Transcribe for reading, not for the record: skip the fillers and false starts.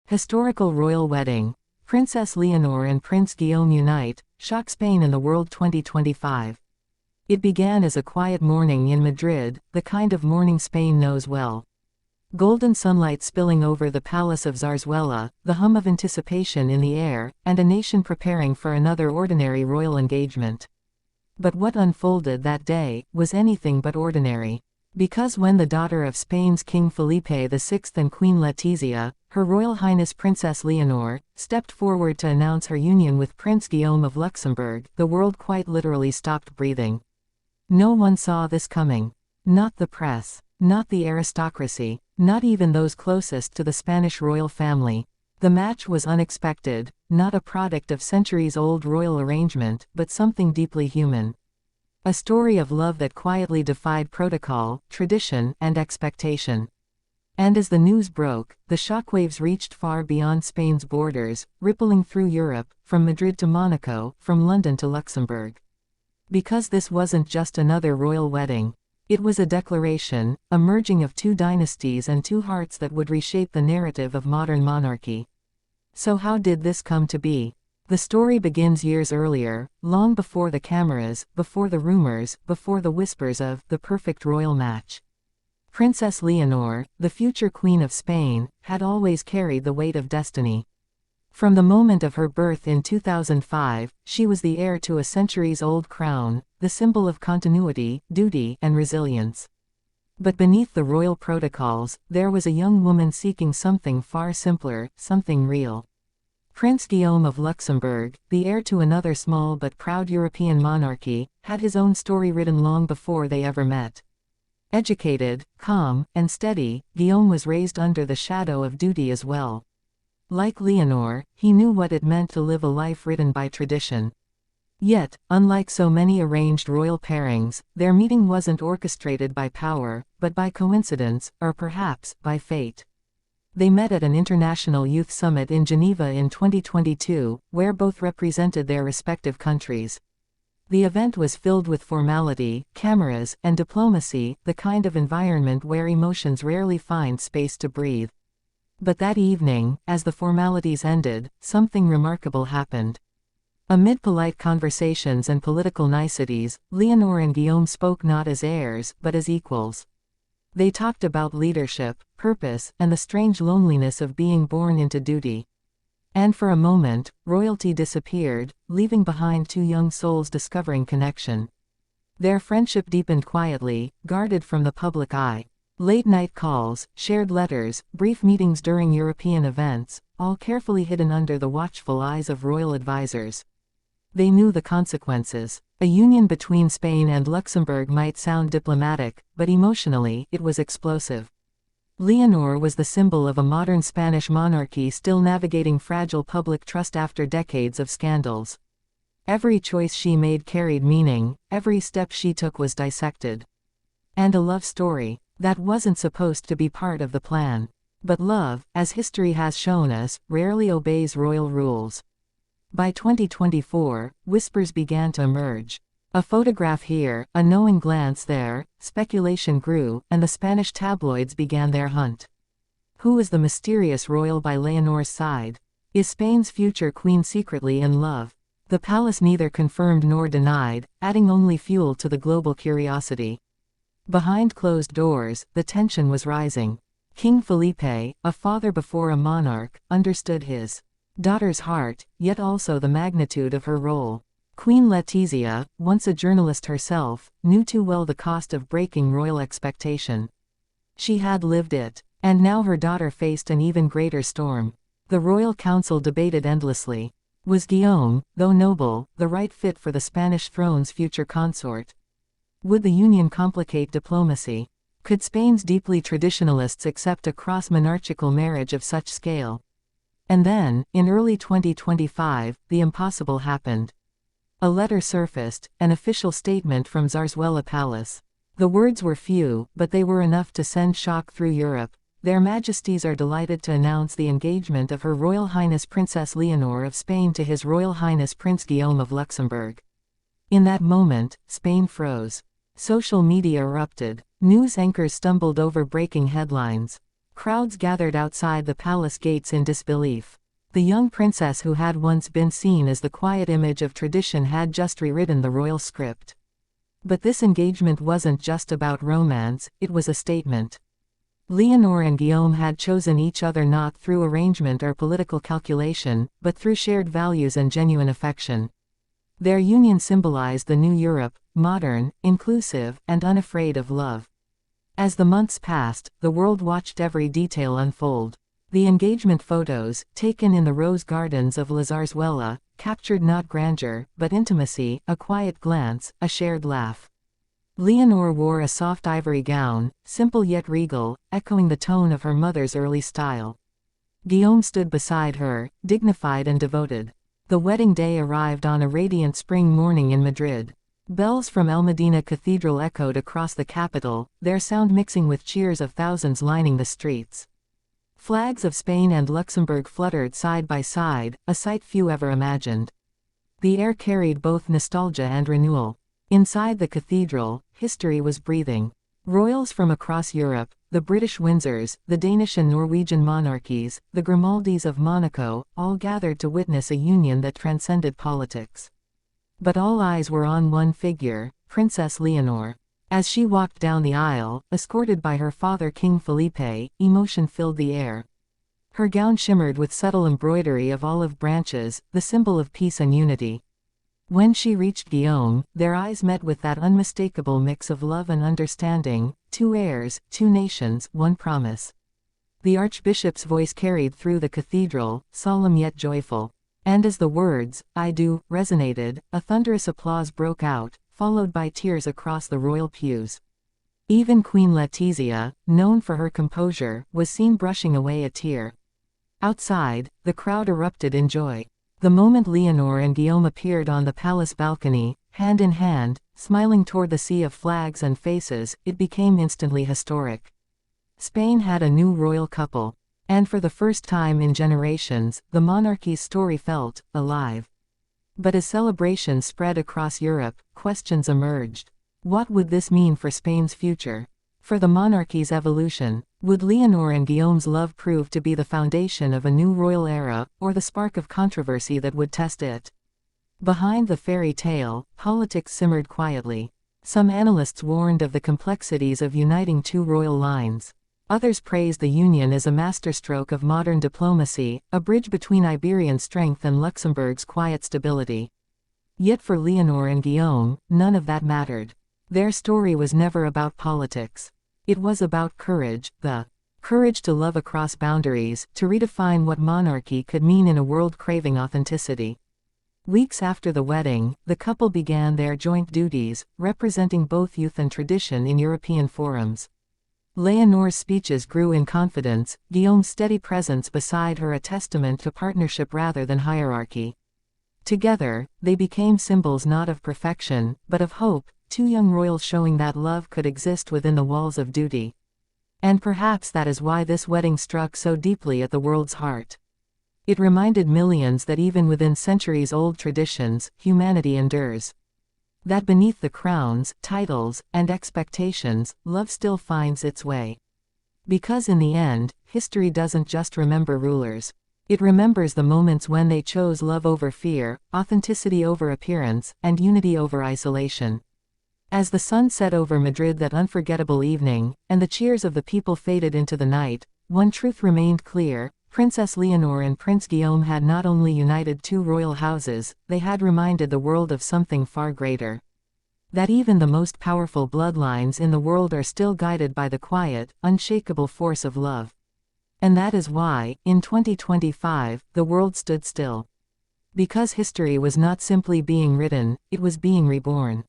Historical royal wedding. Princess Leonor and Prince Guillaume unite, shock Spain and the world 2025. It began as a quiet morning in Madrid, the kind of morning Spain knows well. Golden sunlight spilling over the palace of Zarzuela, the hum of anticipation in the air, and a nation preparing for another ordinary royal engagement. But what unfolded that day was anything but ordinary. Because when the daughter of Spain's King Felipe VI and Queen Letizia, Her Royal Highness Princess Leonor, stepped forward to announce her union with Prince Guillaume of Luxembourg, the world quite literally stopped breathing. No one saw this coming. Not the press. Not the aristocracy. Not even those closest to the Spanish royal family. The match was unexpected, not a product of centuries-old royal arrangement, but something deeply human. A story of love that quietly defied protocol, tradition, and expectation. And as the news broke, the shockwaves reached far beyond Spain's borders, rippling through Europe, from Madrid to Monaco, from London to Luxembourg. Because this wasn't just another royal wedding. It was a declaration, a merging of two dynasties and two hearts that would reshape the narrative of modern monarchy. So how did this come to be? The story begins years earlier, long before the cameras, before the rumors, before the whispers of the perfect royal match. Princess Leonor, the future Queen of Spain, had always carried the weight of destiny. From the moment of her birth in 2005, she was the heir to a centuries-old crown, the symbol of continuity, duty, and resilience. But beneath the royal protocols, there was a young woman seeking something far simpler, something real. Prince Guillaume of Luxembourg, the heir to another small but proud European monarchy, had his own story written long before they ever met. Educated, calm, and steady, Guillaume was raised under the shadow of duty as well. Like Leonor, he knew what it meant to live a life written by tradition. Yet, unlike so many arranged royal pairings, their meeting wasn't orchestrated by power, but by coincidence, or perhaps, by fate. They met at an international youth summit in Geneva in 2022, where both represented their respective countries. The event was filled with formality, cameras, and diplomacy, the kind of environment where emotions rarely find space to breathe. But that evening, as the formalities ended, something remarkable happened. Amid polite conversations and political niceties, Leonor and Guillaume spoke not as heirs, but as equals. They talked about leadership, purpose, and the strange loneliness of being born into duty. And for a moment, royalty disappeared, leaving behind two young souls discovering connection. Their friendship deepened quietly, guarded from the public eye. Late-night calls, shared letters, brief meetings during European events, all carefully hidden under the watchful eyes of royal advisors. They knew the consequences. A union between Spain and Luxembourg might sound diplomatic, but emotionally, it was explosive. Leonor was the symbol of a modern Spanish monarchy still navigating fragile public trust after decades of scandals. Every choice she made carried meaning, every step she took was dissected. And a love story that wasn't supposed to be part of the plan. But love, as history has shown us, rarely obeys royal rules. By 2024, whispers began to emerge. A photograph here, a knowing glance there, speculation grew, and the Spanish tabloids began their hunt. Who is the mysterious royal by Leonor's side? Is Spain's future queen secretly in love? The palace neither confirmed nor denied, adding only fuel to the global curiosity. Behind closed doors, the tension was rising. King Felipe, a father before a monarch, understood his daughter's heart, yet also the magnitude of her role. Queen Letizia, once a journalist herself, knew too well the cost of breaking royal expectation. She had lived it, and now her daughter faced an even greater storm. The royal council debated endlessly. Was Guillaume, though noble, the right fit for the Spanish throne's future consort? Would the union complicate diplomacy? Could Spain's deeply traditionalists accept a cross-monarchical marriage of such scale? And then, in early 2025, the impossible happened. A letter surfaced, an official statement from Zarzuela Palace. The words were few, but they were enough to send shock through Europe. Their Majesties are delighted to announce the engagement of Her Royal Highness Princess Leonor of Spain to His Royal Highness Prince Guillaume of Luxembourg. In that moment, Spain froze. Social media erupted. News anchors stumbled over breaking headlines. Crowds gathered outside the palace gates in disbelief. The young princess who had once been seen as the quiet image of tradition had just rewritten the royal script. But this engagement wasn't just about romance, it was a statement. Leonor and Guillaume had chosen each other not through arrangement or political calculation, but through shared values and genuine affection. Their union symbolized the new Europe, modern, inclusive, and unafraid of love. As the months passed, the world watched every detail unfold. The engagement photos, taken in the rose gardens of La Zarzuela, captured not grandeur, but intimacy, a quiet glance, a shared laugh. Leonor wore a soft ivory gown, simple yet regal, echoing the tone of her mother's early style. Guillaume stood beside her, dignified and devoted. The wedding day arrived on a radiant spring morning in Madrid. Bells from El Medina Cathedral echoed across the capital, their sound mixing with cheers of thousands lining the streets. Flags of Spain and Luxembourg fluttered side by side, a sight few ever imagined. The air carried both nostalgia and renewal. Inside the cathedral, history was breathing. Royals from across Europe, the British Windsors, the Danish and Norwegian monarchies, the Grimaldis of Monaco, all gathered to witness a union that transcended politics. But all eyes were on one figure, Princess Leonor. As she walked down the aisle, escorted by her father King Felipe, emotion filled the air. Her gown shimmered with subtle embroidery of olive branches, the symbol of peace and unity. When she reached Guillaume, their eyes met with that unmistakable mix of love and understanding, two heirs, two nations, one promise. The archbishop's voice carried through the cathedral, solemn yet joyful. And as the words, "I do," resonated, a thunderous applause broke out, followed by tears across the royal pews. Even Queen Letizia, known for her composure, was seen brushing away a tear. Outside, the crowd erupted in joy. The moment Leonor and Guillaume appeared on the palace balcony, hand in hand, smiling toward the sea of flags and faces, it became instantly historic. Spain had a new royal couple. And for the first time in generations, the monarchy's story felt alive. But as celebrations spread across Europe, questions emerged. What would this mean for Spain's future? For the monarchy's evolution? Would Leonor and Guillaume's love prove to be the foundation of a new royal era, or the spark of controversy that would test it? Behind the fairy tale, politics simmered quietly. Some analysts warned of the complexities of uniting two royal lines. Others praised the union as a masterstroke of modern diplomacy, a bridge between Iberian strength and Luxembourg's quiet stability. Yet for Leonor and Guillaume, none of that mattered. Their story was never about politics. It was about courage, the courage to love across boundaries, to redefine what monarchy could mean in a world craving authenticity. Weeks after the wedding, the couple began their joint duties, representing both youth and tradition in European forums. Leonor's speeches grew in confidence, Guillaume's steady presence beside her a testament to partnership rather than hierarchy. Together, they became symbols not of perfection, but of hope, two young royals showing that love could exist within the walls of duty. And perhaps that is why this wedding struck so deeply at the world's heart. It reminded millions that even within centuries-old traditions, humanity endures. That beneath the crowns, titles, and expectations, love still finds its way. Because in the end, history doesn't just remember rulers. It remembers the moments when they chose love over fear, authenticity over appearance, and unity over isolation. As the sun set over Madrid that unforgettable evening, and the cheers of the people faded into the night, one truth remained clear: Princess Leonor and Prince Guillaume had not only united two royal houses, they had reminded the world of something far greater. That even the most powerful bloodlines in the world are still guided by the quiet, unshakable force of love. And that is why, in 2025, the world stood still. Because history was not simply being written, it was being reborn.